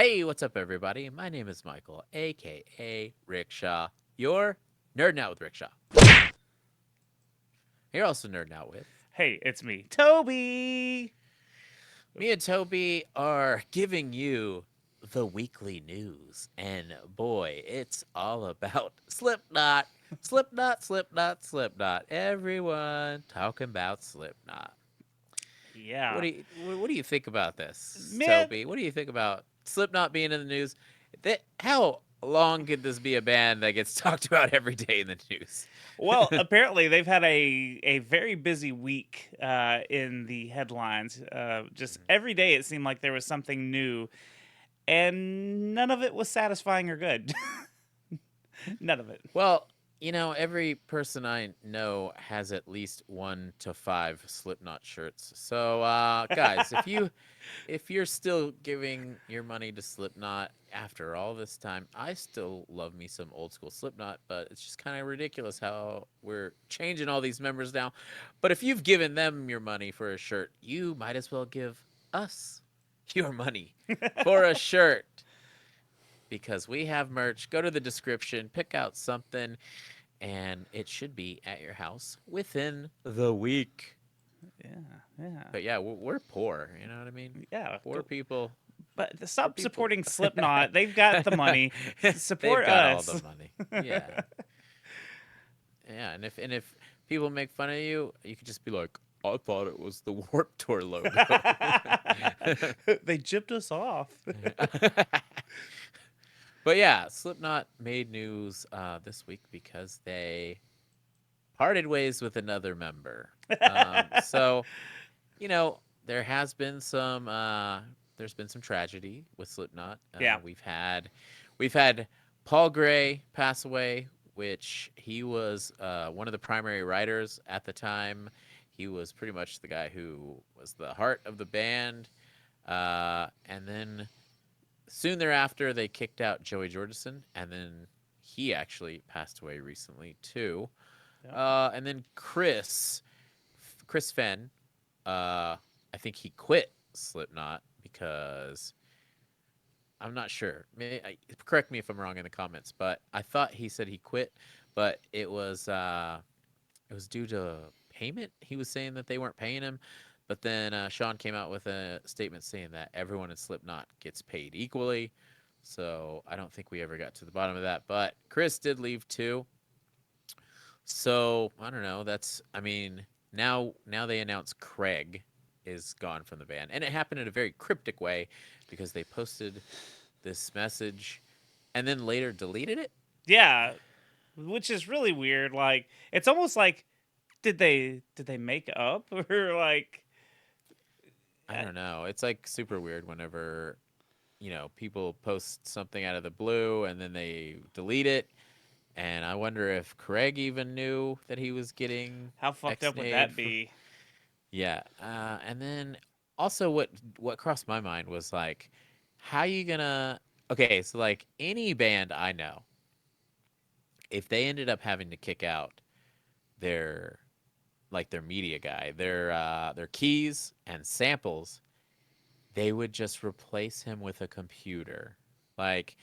Hey, what's up, everybody? My name is Michael, aka Rickshaw. You're nerding out with Rickshaw. You're also nerding out with Hey, it's me, Toby. me and Toby are giving you the weekly news, and boy, it's all about Slipknot, Slipknot, Slipknot, Slipknot. Everyone talking about Slipknot. Yeah, What do you think about this, man. Toby? What do you think about Slipknot being in the news? How long could this be a band that gets talked about every day in the news? Well, apparently they've had a very busy week in the headlines. Just every day it seemed like there was something new, and none of it was satisfying or good. None of it. Well, every person I know has at least 1 to 5 Slipknot shirts. So, guys, if you're still giving your money to Slipknot after all this time, I still love me some old school Slipknot, but it's just kind of ridiculous how we're changing all these members now. But if you've given them your money for a shirt, you might as well give us your money for a shirt because we have merch. Go to the description, pick out something, and it should be at your house within the week. Yeah, yeah, But yeah, we're poor. You know what I mean? yeah. Poor people. But Poor stop people. supporting Slipknot. They've got the money. They've Support got all the us. money. Yeah, yeah. And if people make fun of you, you could just be like, "I thought it was the Warp Tour logo." They gypped us off. But yeah, Slipknot made news this week because they parted ways with another member. So you know, there has been some there's been some tragedy with Slipknot. Yeah. We've had Paul Gray pass away, which he was one of the primary writers at the time. He was pretty much the guy who was the heart of the band. And then soon thereafter, they kicked out Joey Jordison, and then he actually passed away recently too. Yeah. And then Chris Fenn, I think he quit Slipknot because I'm not sure. Correct me if I'm wrong in the comments, but I thought he said he quit, but it was due to payment. He was saying that they weren't paying him, but then Sean came out with a statement saying that everyone in Slipknot gets paid equally. So I don't think we ever got to the bottom of that. But Chris did leave too. So I don't know. Now they announce Craig is gone from the band, and it happened in a very cryptic way because they posted this message and then later deleted it. Yeah, which is really weird. Like it's almost like did they make up or like I don't know. It's like super weird whenever people post something out of the blue and then they delete it. And I wonder if Craig even knew that he was getting how fucked up would X-nayed that for. be? Yeah. And then also what crossed my mind was like, how you gonna? Okay, so like any band I know, if they ended up having to kick out their their media guy, their keys and samples, they would just replace him with a computer. Like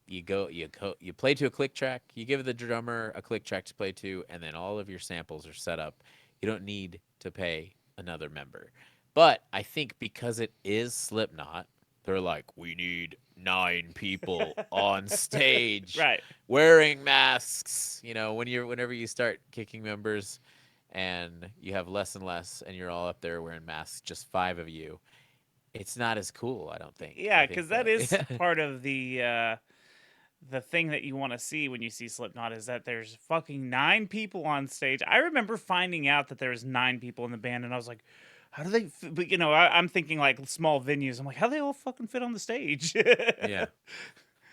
you play to a click track, you give the drummer a click track to play to, and then all of your samples are set up. You don't need to pay another member. But I think because it is Slipknot, they're like, we need 9 people on stage Right. wearing masks. Whenever you start kicking members and you have less and less and you're all up there wearing masks, just 5 of you, it's not as cool, I don't think. I Yeah, think because that is that part of the thing that you want to see when you see Slipknot is that there's fucking 9 people on stage. I remember finding out that there was 9 people in the band, and I was like, how do they? But I'm thinking like small venues. I'm like, how do they all fucking fit on the stage? yeah.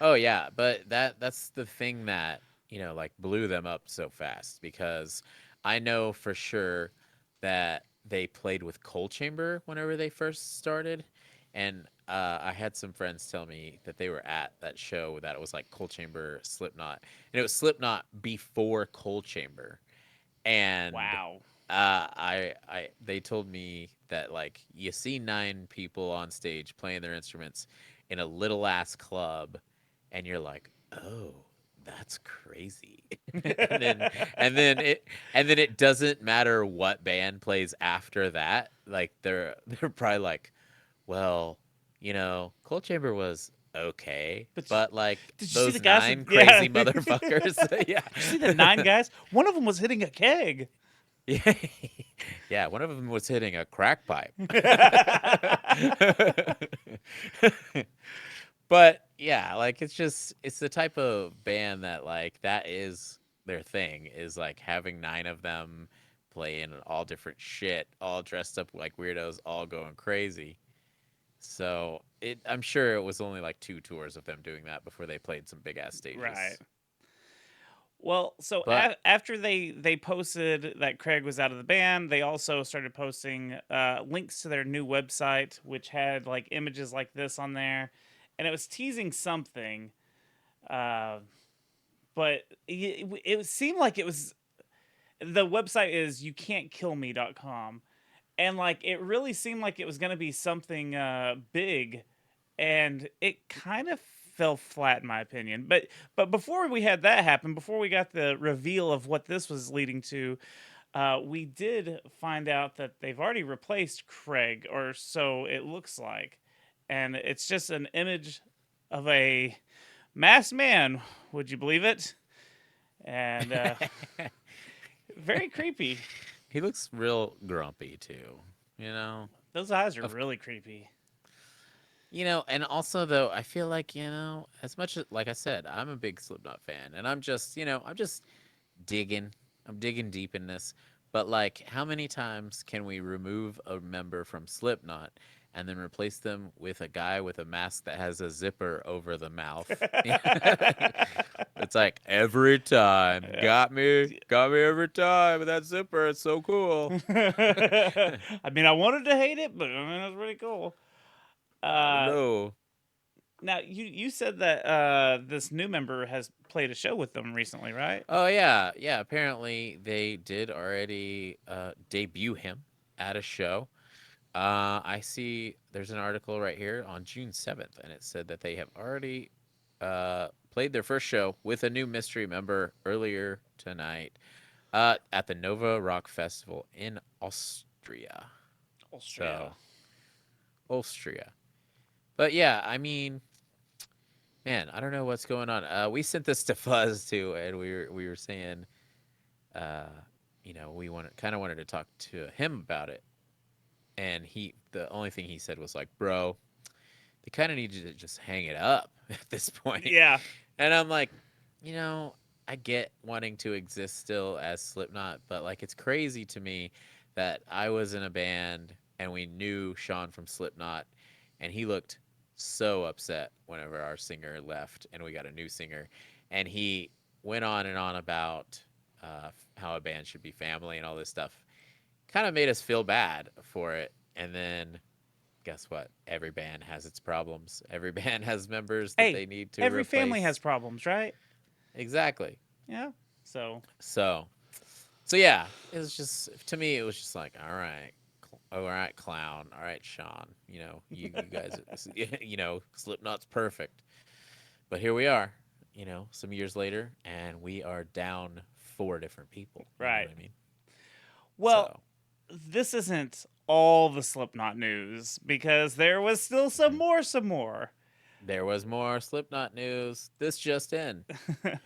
Oh yeah, but that's the thing that, like blew them up so fast because I know for sure that they played with Cold Chamber whenever they first started. And I had some friends tell me that they were at that show that it was like Cold Chamber Slipknot. And it was Slipknot before Cold Chamber. And Wow. they told me that like you see 9 people on stage playing their instruments, in a little ass club, and you're like, oh, that's crazy. and then and then it and then it doesn't matter what band plays after that. Like they're probably like, well, Cold Chamber was okay, But but like did you see the those guys? nine Yeah. crazy Did motherfuckers, you see the 9 guys? One of them was hitting a keg. yeah, yeah. One of them was hitting a crack pipe. But yeah, like it's the type of band that like that is their thing is like having nine of them playing all different shit, all dressed up like weirdos, all going crazy. So I'm sure it was only like 2 tours of them doing that before they played some big ass Right. stages. Well, so But after they posted that Craig was out of the band, they also started posting links to their new website, which had like images like this on there, and it was teasing something. Uh, but it seemed like it was the website is youcan'tkillme.com, and like it really seemed like it was going to be something big, and it kind of fell flat in my opinion. But before we had that happen, before we got the reveal of what this was leading to, we did find out that they've already replaced Craig, or so it looks like, and it's just an image of a masked man. Would you believe it? And very creepy. he looks real grumpy too, you know? Those eyes are Of really creepy. And also though, I feel like, as much as like I said, I'm a big Slipknot fan and I'm just digging. I'm digging deep in this. But like how many times can we remove a member from Slipknot and then replace them with a guy with a mask that has a zipper over the mouth? It's like every time. Yeah. Got me every time with that zipper. It's so cool. I mean, I wanted to hate it, but I mean, it was pretty cool. I don't Uh, know. Now you said that this new member has played a show with them recently, right? Oh yeah, yeah. Apparently they did already debut him at a show. I see there's an article right here on June 7th, and it said that they have already played their first show with a new mystery member earlier tonight at the Nova Rock Festival in Austria. So Austria. Austria. But yeah, I mean, man, I don't know what's going on. We sent this to Fuzz too, and we were saying, uh, we wanted to talk to him about it, and the only thing he said was like, "Bro, they kind of need you to just hang it up at this point." Yeah. And I'm like, I get wanting to exist still as Slipknot, but like it's crazy to me that I was in a band and we knew Sean from Slipknot, and he looked so upset whenever our singer left and we got a new singer, and he went on and on about how a band should be family and all this stuff. Kind of made us feel bad for it, and then guess what? Every band has its problems. Every band has members that Hey, they need to every family has replace. problems, right? Exactly. Yeah. So So, so yeah, it was just to me. It was just like, all right, clown. All right, Sean. You guys. Slipknot's perfect. But here we are. Some years later, and we are down 4 different people. You know right. what I mean? Well, So, this isn't all the Slipknot news because there was still some mhm. more, some more. There was more Slipknot news. This just in.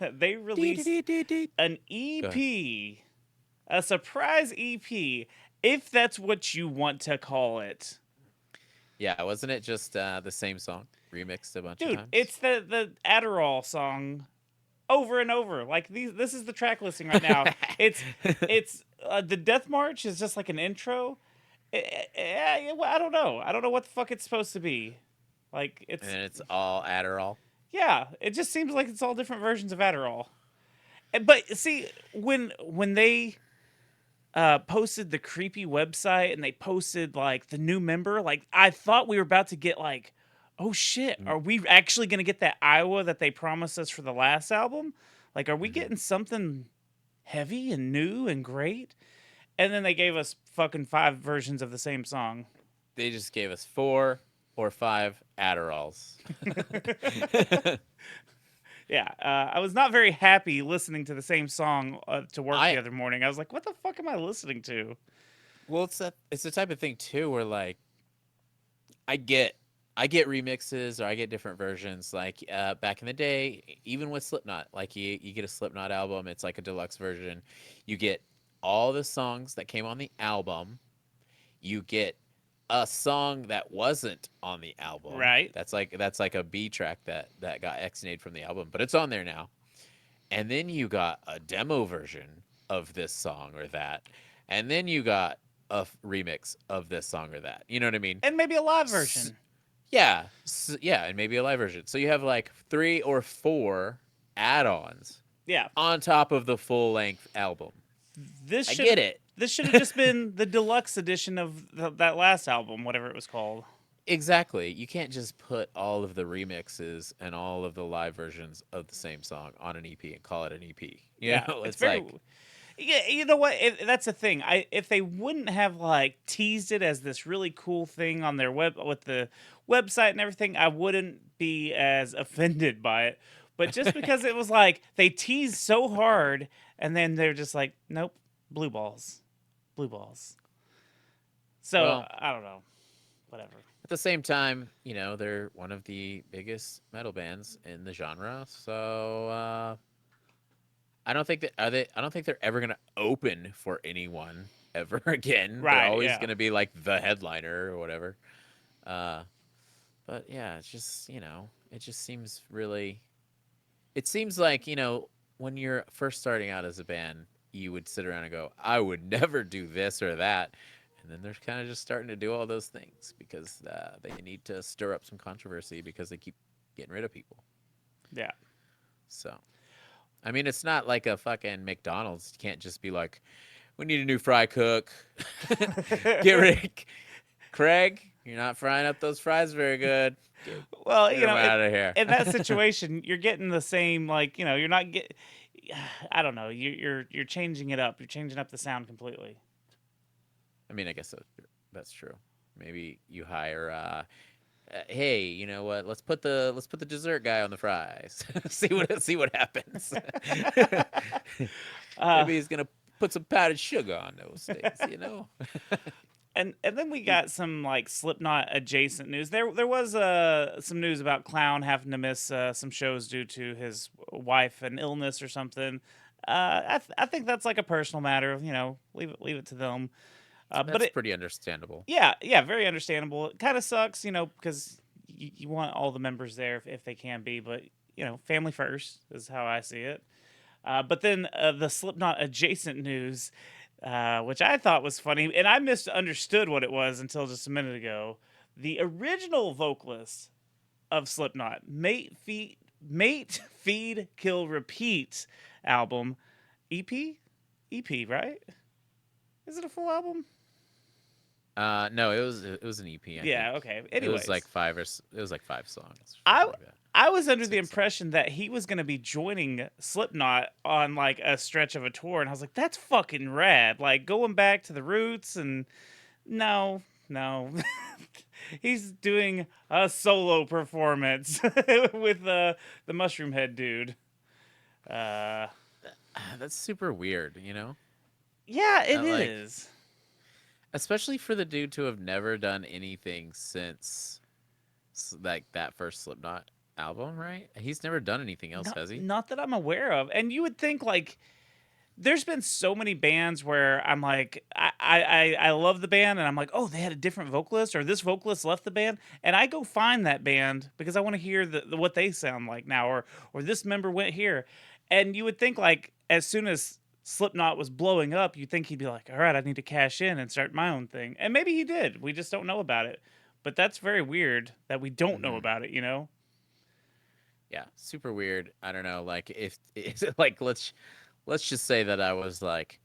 They Dee, dee, released dee, dee, dee. an Go ahead. EP, a surprise EP, if that's what you want to call it. Yeah, wasn't it just the same song remixed a bunch of Dude, times? it's the Adderall song over and over. Like this is the track listing right now. It's the Death March is just like an intro. I don't know. I don't know what the fuck it's supposed to be. Like And it's it's all Adderall. yeah, it just seems like it's all different versions of Adderall. But see, when they posted the creepy website and they posted like the new member, like I thought we were about to get like, oh shit, Mm-hmm. are we actually gonna get that Iowa that they promised us for the last album? Like, are we Mm-hmm. getting something heavy and new and great? And then they gave us fucking 5 versions of the same song. They just gave us 4 or 5 Adderalls. Yeah, I was not very happy listening to the same song to work the I other morning. I was like, "What the fuck am I listening to?" well, it's the type of thing too where like I get I get remixes or I get different versions. Like back in the day, even with Slipknot, like you get a Slipknot album, it's like a deluxe version. You get all the songs that came on the album. You get a song that wasn't on the album. Right? That's like a B track that got X-nayed from the album, but it's on there now. And then you got a demo version of this song or that, and then you got a remix of this song or that. You know what I mean? And maybe a live S- version. yeah, yeah, and maybe a live version. So you have like 3 or 4 add-ons Yeah, on top of the full-length album. this I should get it. this should have just been the deluxe edition of that last album, whatever it was called. Exactly. You can't just put all of the remixes and all of the live versions of the same song on an EP and call it an EP. You Yeah, know, it's it's very. like Yeah, you know what? That's the thing. If they wouldn't have like teased it as this really cool thing on their web with the website and everything, I wouldn't be as offended by it. But just because it was like they teased so hard and then they're just like, nope, blue balls, blue balls. So well, I don't know, whatever. at the same time, they're one of the biggest metal bands in the genre. So I don't think that are they. I don't think they're ever gonna open for anyone ever again. They're Right? always Yeah. gonna be like the headliner or whatever. Uh, but yeah, it's just it just seems really. It seems like when you're first starting out as a band, you would sit around and go, "I would never do this or that," and then they're kind of just starting to do all those things because they need to stir up some controversy because they keep getting rid of people. Yeah. So, I mean, it's not like a fucking McDonald's. You can't just be like, "We need a new fry cook." Get rid, Craig. You're not frying up those fries very good. Well, Get them out of here. in that situation, you're getting the same like you're not get. I don't know. You're changing it up. You're changing up the sound completely. I mean, I guess that's true. Maybe you hire. Hey, you know what? Let's put the dessert guy on the fries. see what happens. uh, Maybe he's gonna put some powdered sugar on those things. and then we got some like Slipknot adjacent news. There was some news about Clown having to miss some shows due to his wife and illness or something. I think that's like a personal matter. Leave it to them. But That's it pretty understandable. yeah, very understandable. It kind of sucks, because you want all the members there if they can be, but family first is how I see it. But then the Slipknot adjacent news, which I thought was funny, and I misunderstood what it was until just a minute ago. The original vocalist of Slipknot, Mate, Feed, Kill, Repeat album, EP, right? Is it a full album? No, it was an EP. I Yeah. think Okay. it was like Anyways, it was like 5 songs, I something like that. I was under the 6 songs. impression that he was going to be joining Slipknot on like a stretch of a tour, and I was like, "That's fucking rad!" Like going back to the roots, and no, no, he's doing a solo performance with the Mushroom Head dude. Uh, That's super weird. yeah, it Like is. especially for the dude to have never done anything since like that first Slipknot album, right? He's never done anything else, Not has he? not that I'm aware of, and you would think like there's been so many bands where I'm like, I love the band, and I'm like, oh, they had a different vocalist, or this vocalist left the band, and I go find that band because I want to hear what they sound like now, or this member went here, and you would think like as soon as Slipknot was blowing up, you'd think he'd be like, all right, I need to cash in and start my own thing, and maybe he did. We just don't know about it, but that's very weird that we don't know Hmm. about it. Yeah, super weird. I don't know. Like if is it like let's just say that I was like,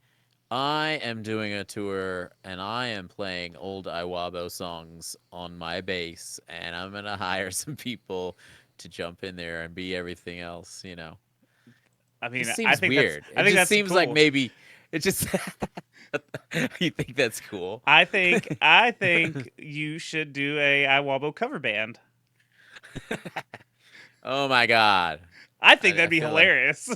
I am doing a tour and I am playing old Iwabo songs on my bass, and I'm gonna hire some people to jump in there and be everything else. I mean, Just I seems think that's weird. I It think just that's seems like cool. maybe it just You think that's cool? I think you should do a I Wobble cover band. Oh my god. I think I that'd be feel like hilarious.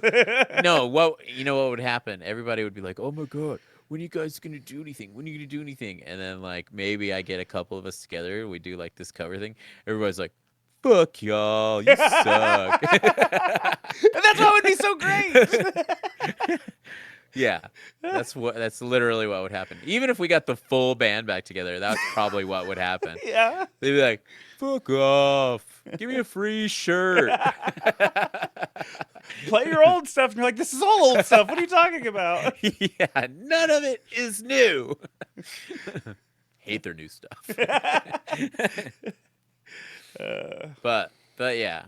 no. What would happen? Everybody would be like, "Oh my god, when are you guys gonna do anything? When are you gonna do anything?" And then like maybe I get a couple of us together. We do like this cover thing. Everybody's like, "Fuck y'all, you suck." And that's why it would be so great. Yeah, that's literally what would happen. Even if we got the full band back together, that's probably what would happen. Yeah. They'd be like, "Fuck off, give me a free shirt." Play your old stuff, and you're like, this is all old stuff. What are you talking about? Yeah, none of it is new. Hate their new stuff. but yeah.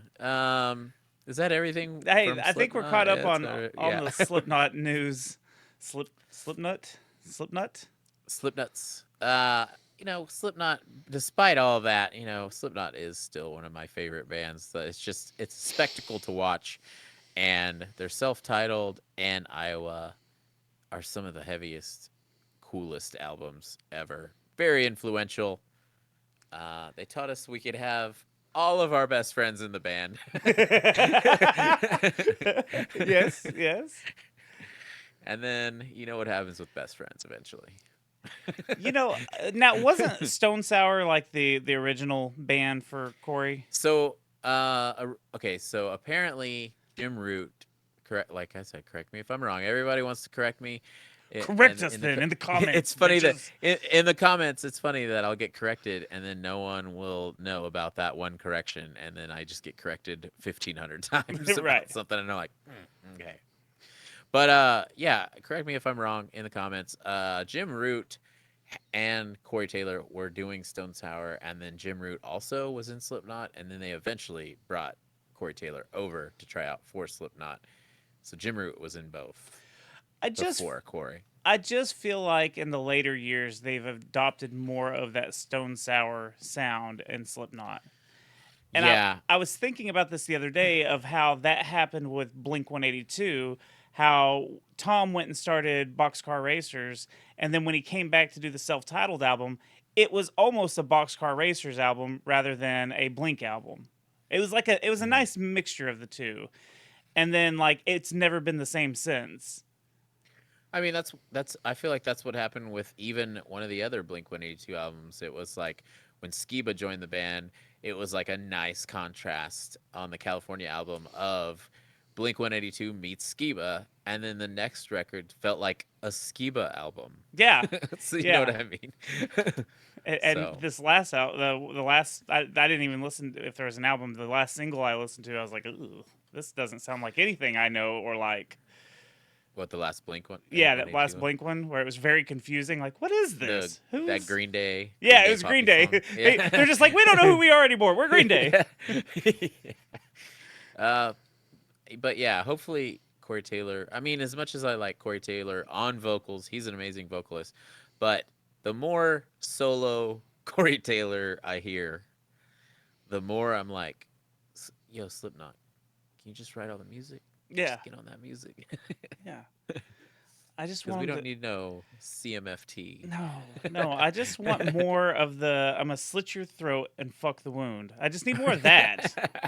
Is that everything Hey, from I think we're Slipknot? caught up Yeah, on yeah. the Slipknot news. Slipknot. Slipknots. Slipknot. Despite all of that, Slipknot is still one of my favorite bands. It's a spectacle to watch, and they're self-titled, and Iowa are some of the heaviest, coolest albums ever. Very influential. They taught us we could have all of our best friends in the band. Yes, yes. And then you know what happens with best friends eventually. Now wasn't Stone Sour like the original band for Corey? So, okay, so apparently Jim Root, correct? Like I said, correct me if I'm wrong. Everybody wants to correct me. Correct And us then in the comments, it's funny that bitches. in the comments, it's funny that I'll get corrected, and then no one will know about that one correction, and then I just get corrected 1,500 times Right. about something, and I'm like, okay. But yeah, correct me if I'm wrong in the comments. Jim Root and Corey Taylor were doing Stone Sour, and then Jim Root also was in Slipknot, and then they eventually brought Corey Taylor over to try out for Slipknot. So Jim Root was in both I just before Corey. I just feel like in the later years they've adopted more of that Stone Sour sound in Slipknot. And Yeah, I was thinking about this the other day of how that happened with Blink 182, how Tom went and started Boxcar Racers, and then when he came back to do the self-titled album, it was almost a Boxcar Racers album rather than a Blink album. It was a mhm. nice mixture of the two. And then like it's never been the same since. I mean that's I feel like that's what happened with even one of the other Blink 182 albums. It was like when Skiba joined the band, it was like a nice contrast on the California album of Blink 182 meets Skiba, and then the next record felt like a Skiba album. Yeah. So you know what Yeah. I mean? And So this last out the last I didn't even listen if there was an album. The last single I listened to, I was like, ooh, this doesn't sound like anything I know or like. what the last Blink Yeah, that 182 last one? Blink one where it was very confusing. Like, what is The this? that Who's? Green Yeah, it Day was Green Poppy Day. song. They're Yeah. just like, we don't know who we are anymore. We're Green Day. Yeah. uh, but yeah, hopefully Corey Taylor. I mean, as much as I like Corey Taylor on vocals, he's an amazing vocalist. But the more solo Corey Taylor I hear, the more I'm like, yo, Slipknot, can you just write all the music? Yeah, Just get on that music. yeah. I just Because we want don't to. need no CMFT. No, no. I just want more of the. I'm gonna slit your throat and fuck the wound. I just need more of that.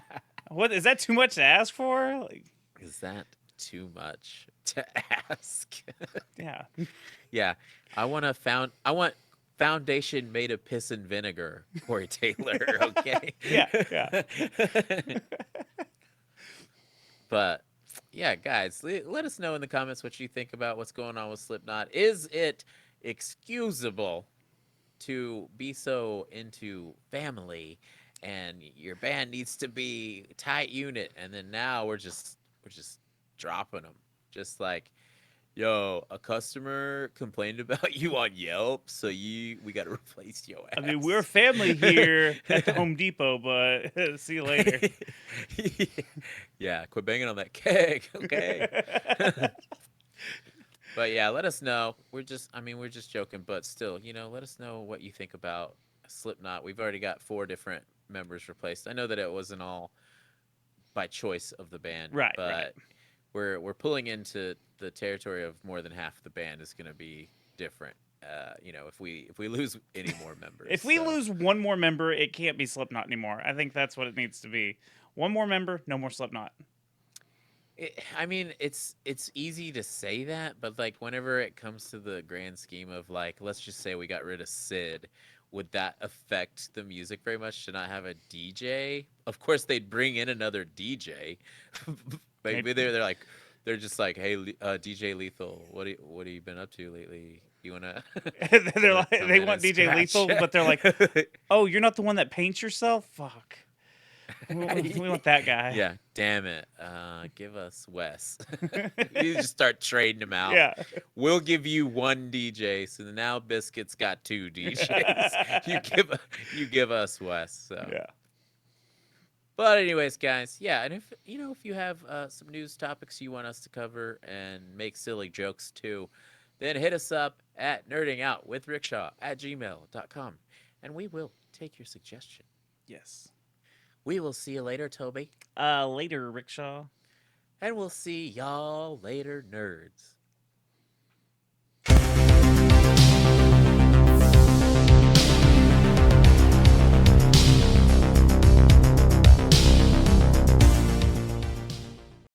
What is that too much to ask for? Like, Is that too much to ask? yeah, Yeah, I want foundation made of piss and vinegar, Corey Taylor. Okay. yeah, yeah. But yeah, guys, let us know in the comments what you think about what's going on with Slipknot. Is it excusable to be so into family and your band needs to be tight unit, and then now we're just dropping them, just like, yo, a customer complained about you on Yelp, so we got to replace your I mean, we're ass. family here at the Home Depot, but see you later. Yeah, quit banging on that keg, okay? But yeah, let us know. We're just joking, but still, let us know what you think about Slipknot. We've already got 4 different members replaced. I know that it wasn't all by choice of the band, Right, right. but we're pulling into the territory of more than half the band is going to be different. If we lose any more members, If we so lose one more member, it can't be Slipknot anymore. I think that's what it needs to be. One more member, no more Slipknot. I mean, it's easy to say that, but like whenever it comes to the grand scheme of like, let's just say we got rid of Sid, would that affect the music very much to not have a DJ? Of course, they'd bring in another DJ. Maybe Maybe they're just like, hey, DJ Lethal, what have you been up to lately? You wanna they're like come they in want and DJ scratch? Lethal, but they're like, "Oh, you're not the one that paints yourself? Fuck. We want that guy." Yeah, damn it. Give us Wes. You just start trading them out. Yeah. We'll give you one DJ. So now Biscuit's got two DJs. You give us Wes. So, Yeah. but anyways, guys, yeah, and if you have some news topics you want us to cover and make silly jokes too, then hit us up at nerdingoutwithrickshaw@gmail.com, and we will take your suggestion. Yes. We will see you later, Toby. Later, Rickshaw. And we'll see y'all later, nerds.